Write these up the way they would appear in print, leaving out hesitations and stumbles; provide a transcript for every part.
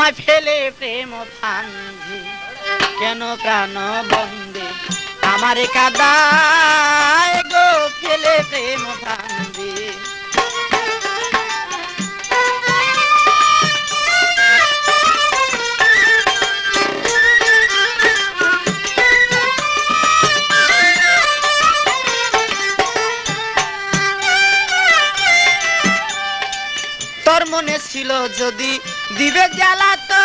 আমায় ফেলে প্রেম ফান্ধে, কেন প্রাণ বন্দে আমারে কাদায় গো ফেলে প্রেম ফান্ধে। তোর মনে ছিল যদি দিবে জ্বালাতন,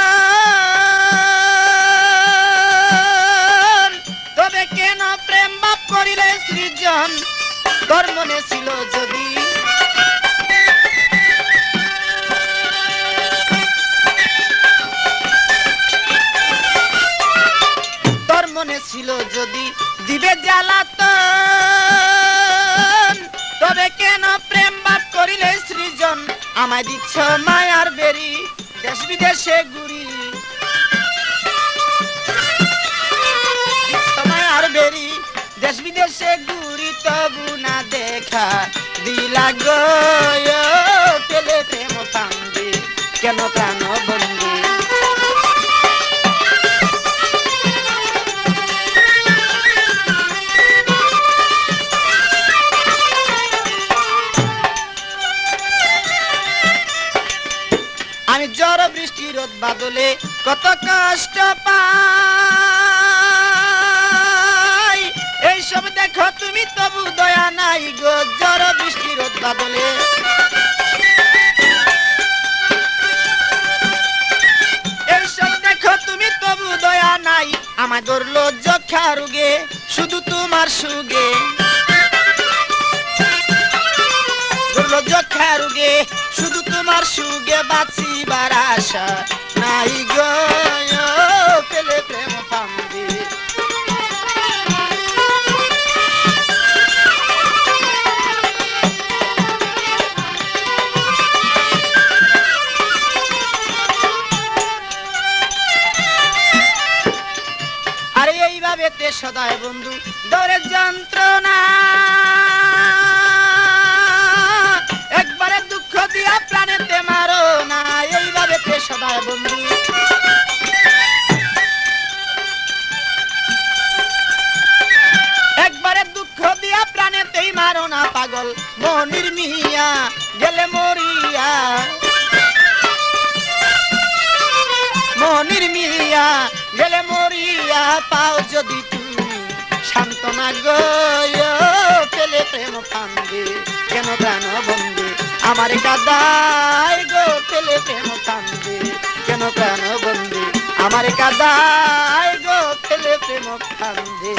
তবে কেন প্রেম বাপ করিলে সৃজন। তোর মনে ছিল যদি তোর মনে ছিল যদি দিবে জ্বালাতন, তবে কেন প্রেম বাপ করিলে সৃজন। আমায় দিচ্ছ মায়ার বেরি দেশ বিদেশে ঘুরি, দিচ্ছ মায়ার বেরি দেশ বিদেশে ঘুরি, তবু না দেখা দিলা গো ফেলে প্রেম ফান্দে, কেন প্রাণ বন্দে। আমি ঝড় বৃষ্টি রোদ বাদলে কত কষ্ট পাই, এইসব দেখো তুমি তবু দয়া নাই গো। ঝড় বৃষ্টি রোদ বাদলে এইসব দেখো তুমি তবু দয়া নাই। আমায় ধরলো যক্ষা রোগে শুধু তোমার সুগে, ধরলো যক্ষা রোগে শুধু তোমার সুগে, বাঁচিবার আশা নাই গো ফেলে প্রেম ফান্দে। আরে এইভাবে তে সদায় বন্ধু দরের যন্ত্রণা, একবারে দুঃখ দিয়া প্রাণেতে মারো না। এইভাবে তে সদায় বন্ধু একবারে দুঃখ দিয়া প্রাণেতেই মারো না। পাগল মনির মিয়া গেলে মরিয়া, মনির মিয়া গেলে মরিয়া, পাও যদি তুমি সান্ত্বনা গো ফেলে প্রেম ফান্দে, কেন প্রাণ বন্দে আমার কাদায় গো ফেলে প্রেম ফান্দে, কেন প্রাণ বন্দে আমার কাদায় গো ফেলে প্রেম ফান্দে।